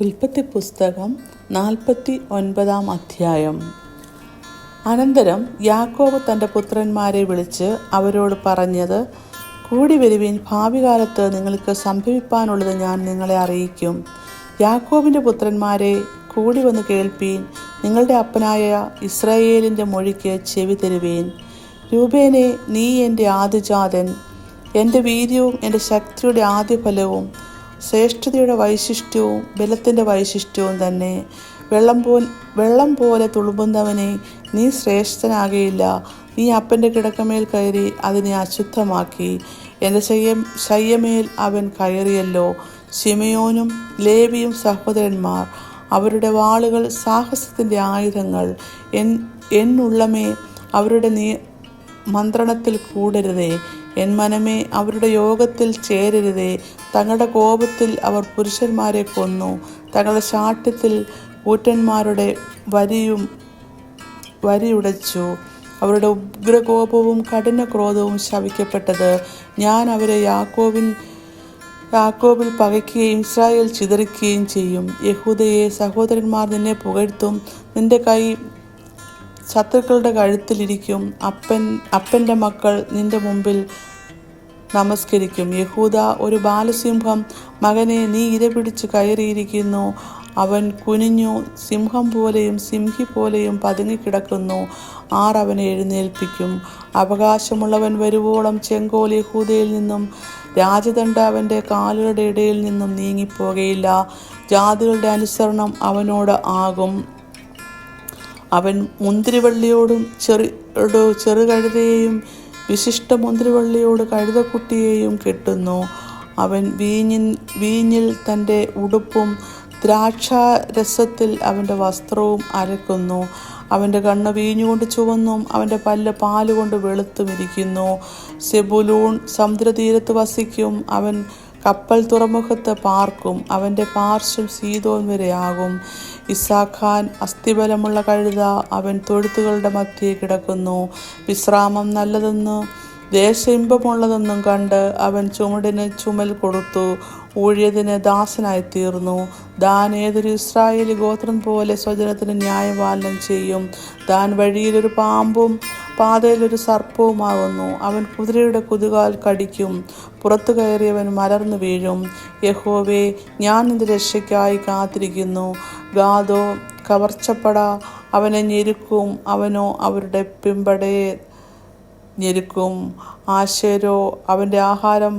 ഉൽപ്പത്തി പുസ്തകം 49 അധ്യായം. അനന്തരം യാക്കോബ് തൻ്റെ പുത്രന്മാരെ വിളിച്ച് അവരോട് പറഞ്ഞത്, കൂടി വരുവിൻ, ഭാവികാലത്ത് നിങ്ങൾക്ക് സംഭവിപ്പാനുള്ളത് ഞാൻ നിങ്ങളെ അറിയിക്കും. യാക്കോബിൻ്റെ പുത്രന്മാരെ, കൂടി വന്ന് കേൾപ്പീൻ, നിങ്ങളുടെ അപ്പനായ ഇസ്രായേലിൻ്റെ മൊഴിക്ക് ചെവി തരുവീൻ. രൂബേനെ, നീ എൻ്റെ ആദിജാതൻ, എൻ്റെ വീര്യവും എൻ്റെ ശക്തിയുടെ ആദ്യഫലവും ശ്രേഷ്ഠതയുടെ വൈശിഷ്ട്യവും ബലത്തിൻ്റെ വൈശിഷ്ട്യവും തന്നെ. വെള്ളം പോലെ തുളുമ്പുന്നവനെ, നീ ശ്രേഷ്ഠനാകയില്ല. നീ അപ്പൻ്റെ കിടക്കമേൽ കയറി അതിനെ അശുദ്ധമാക്കി. എൻ്റെ ശയ്യമേൽ അവൻ കയറിയല്ലോ. ശിമയോനും ലേവിയും സഹോദരന്മാർ, അവരുടെ വാളുകൾ സാഹസത്തിൻ്റെ ആയുധങ്ങൾ. എന്നുള്ളമേ, അവരുടെ മന്ത്രണത്തിൽ കൂടരുതേ. എൻ മനമേ, അവരുടെ യോഗത്തിൽ ചേരരുതേ. തങ്ങളുടെ കോപത്തിൽ അവർ പുരുഷന്മാരെ കൊന്നു. തങ്ങളുടെ ശാഠ്യത്തിൽ കൂറ്റന്മാരുടെ വരിയുടച്ചു. അവരുടെ ഉഗ്രകോപവും കഠിന ക്രോധവും ശപിക്കപ്പെട്ടത്. ഞാൻ അവരെ യാക്കോബിൽ പകയ്ക്കുകയും ഇസ്രായേൽ ചിതറിക്കുകയും ചെയ്യും. യഹൂദയെ, സഹോദരന്മാർ നിന്നെ പുകഴ്ത്തും. നിന്റെ കൈ ശത്രുക്കളുടെ കഴുത്തിലിരിക്കും. അപ്പൻ്റെ മക്കൾ നിന്റെ മുമ്പിൽ നമസ്കരിക്കും. യഹൂദ, ഒരു ബാലസിംഹം, മകനെ, നീ ഇരപിടിച്ച് കയറിയിരിക്കുന്നു. അവൻ കുനിഞ്ഞു, സിംഹം പോലെയും സിംഹി പോലെയും പതുങ്ങിക്കിടക്കുന്നു. ആർ അവനെ എഴുന്നേൽപ്പിക്കും? അവകാശമുള്ളവൻ വരുവോളം ചെങ്കോൽ യഹൂദയിൽ നിന്നും രാജദണ്ഡ അവൻ്റെ കാലുകളുടെ ഇടയിൽ നിന്നും നീങ്ങിപ്പോകയില്ല. ജാതികളുടെ അനുസരണം അവനോട് ആകും. അവൻ മുന്തിരിവള്ളിയോടും ചെറുകഴുതയെയും വിശിഷ്ട മുന്തിരിവള്ളിയോട് കഴുതക്കുട്ടിയെയും കെട്ടുന്നു. അവൻ വീഞ്ഞിൽ തൻ്റെ ഉടുപ്പും ദ്രാക്ഷാരസത്തിൽ അവൻ്റെ വസ്ത്രവും അരക്കുന്നു. അവൻ്റെ കണ്ണ് വീഞ്ഞുകൊണ്ട് ചുവന്നും അവൻ്റെ പല്ല് പാലുകൊണ്ട് വെളുത്തുമിരിക്കുന്നു. സെബുലൂൺ സമുദ്രതീരത്ത് വസിക്കും. അവൻ കപ്പൽ തുറമുഖത്ത് പാർക്കും. അവൻ്റെ പാർശ്വം സീദോൻ വരെയാകും. ഇസ്സാഖാൻ അസ്ഥിബലമുള്ള കഴുത, അവൻ തൊഴുത്തുകളുടെ മധ്യേ കിടക്കുന്നു. വിശ്രാമം നല്ലതെന്നും ദേശഇമ്പമുള്ളതെന്നും കണ്ട് അവൻ ചുമടിന് ചുമൽ കൊടുത്തു. ഊഴിയതിന് ദാസനായിത്തീർന്നു. ദാൻ ഏതൊരു ഇസ്രായേലി ഗോത്രം പോലെ സ്വജനത്തിന് ന്യായപാലനം ചെയ്യും. ദാൻ വഴിയിലൊരു പാമ്പും പാതയിലൊരു സർപ്പവുമാകുന്നു. അവൻ കുതിരയുടെ കുതുകാൽ കടിക്കും. പുറത്തു കയറിയവൻ മലർന്നു വീഴും. യഹോവേ, ഞാൻ നിന്റെ രക്ഷയ്ക്കായി കാത്തിരിക്കുന്നു. ഗാദോ കവർച്ചപ്പട അവനെ ഞെരുക്കും. അവനോ അവരുടെ പിമ്പടയെ ഞെരുക്കും. ആശേരോ, അവൻ്റെ ആഹാരം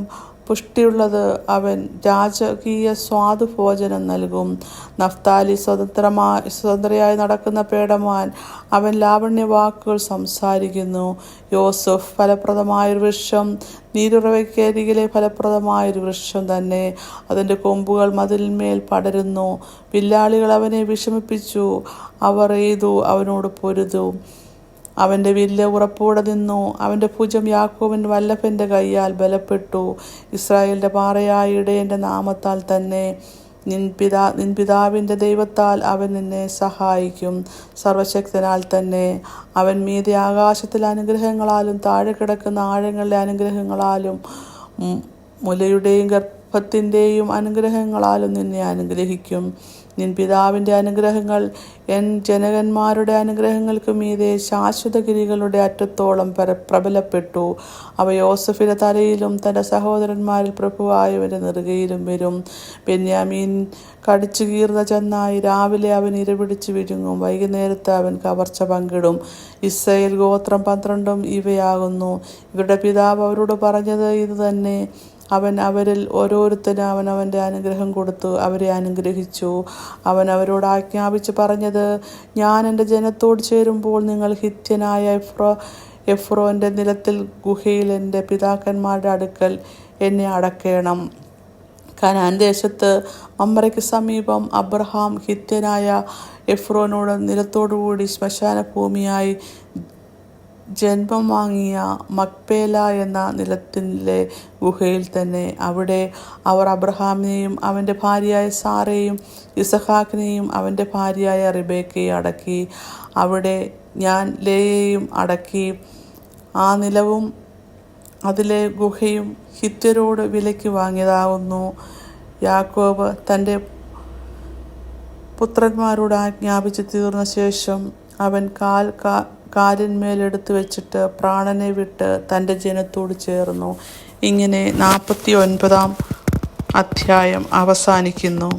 പുഷ്ടിയുള്ളത്. അവൻ രാജകീയ സ്വാദുഭോജനം നൽകും. നഫ്താലി സ്വതന്ത്രയായി നടക്കുന്ന പേടമാൻ, അവൻ ലാവണ്യവാക്കുകൾ സംസാരിക്കുന്നു. യോസഫ് ഫലപ്രദമായൊരു വൃക്ഷം, നീരുറവയ്ക്കരികിലെ ഫലപ്രദമായൊരു വൃക്ഷം തന്നെ. അതിൻ്റെ കൊമ്പുകൾ മതിലിന്മേൽ പടരുന്നു. വില്ലാളികൾ അവനെ വിഷമിപ്പിച്ചു. അവർ എയ്തു അവനോട് പൊരുതു. അവൻ്റെ വില്ല് ഉറപ്പോടെ നിന്നു. അവൻ്റെ ഭുജം യാക്കോബിൻ വല്ലഭൻ്റെ കൈയാൽ ബലപ്പെട്ടു. ഇസ്രായേലിൻ്റെ പാറയായ ഇടയൻ്റെ നാമത്താൽ തന്നെ. നിൻ പിതാവിൻ്റെ ദൈവത്താൽ അവൻ നിന്നെ സഹായിക്കും. സർവശക്തനാൽ തന്നെ. അവൻ മീതെ ആകാശത്തിലെ അനുഗ്രഹങ്ങളാലും താഴെ കിടക്കുന്ന ആഴങ്ങളിലെ അനുഗ്രഹങ്ങളാലും മുലയുടെയും ഗർഭത്തിൻ്റെയും അനുഗ്രഹങ്ങളാലും നിന്നെ അനുഗ്രഹിക്കും. നിൻ പിതാവിൻ്റെ അനുഗ്രഹങ്ങൾ എൻ ജനകന്മാരുടെ അനുഗ്രഹങ്ങൾക്ക് മീതെ ശാശ്വതഗിരികളുടെ അറ്റത്തോളം പ്രബലപ്പെട്ടു. അവ യോസഫിൻ്റെ തലയിലും തൻ്റെ സഹോദരന്മാരിൽ പ്രഭുവായവൻ്റെ നെറുകയിലും വരും. ബെന്യാമീൻ കടിച്ചു കീർന്ന ചെന്നായി, രാവിലെ അവൻ ഇരപിടിച്ച് വിഴുങ്ങും, വൈകുന്നേരത്ത് അവൻ കവർച്ച പങ്കിടും. ഇസ്രായേൽ ഗോത്രം 12 ഇവയാകുന്നു. ഇവരുടെ പിതാവ് അവരോട് പറഞ്ഞത് ഇത് തന്നെ. അവൻ അവരിൽ ഓരോരുത്തരും അവനവൻ്റെ അനുഗ്രഹം കൊടുത്തു അവരെ അനുഗ്രഹിച്ചു. അവൻ അവരോട് ആജ്ഞാപിച്ച് പറഞ്ഞത്, ഞാൻ എൻ്റെ ജനത്തോട് ചേരുമ്പോൾ നിങ്ങൾ ഹിത്യനായ എഫ്രോൻ്റെ നിലത്തിൽ ഗുഹയിൽ എൻ്റെ പിതാക്കന്മാരുടെ അടുക്കൽ എന്നെ അടക്കേണം. കനാൻ ദേശത്ത് മമ്രയ്ക്ക് സമീപം അബ്രഹാം ഹിത്യനായ എഫ്രോനോട് നിലത്തോടുകൂടി ശ്മശാന ഭൂമിയായി ജന്മം വാങ്ങിയ മക്പേല എന്ന നിലത്തിലെ ഗുഹയിൽ തന്നെ. അവിടെ അവർ അബ്രഹാമിനെയും അവൻ്റെ ഭാര്യയായ സാറയെയും ഇസഹാക്കിനെയും അവൻ്റെ ഭാര്യയായ റിബേക്കയെയും അടക്കി. അവിടെ ഞാൻ ലേയെയും അടക്കി. ആ നിലവും അതിലെ ഗുഹയും ഹിത്യരോട് വിലയ്ക്ക് വാങ്ങിയതാകുന്നു. യാക്കോബ് തൻ്റെ പുത്രന്മാരോട് ആജ്ഞാപിച്ച് തീർന്ന ശേഷം അവൻ കാലിന്മേലെടുത്ത് വെച്ചിട്ട് പ്രാണനെ വിട്ട് തൻ്റെ ജനത്തോട് ചേർന്നു. ഇങ്ങനെ 49 അധ്യായം അവസാനിക്കുന്നു.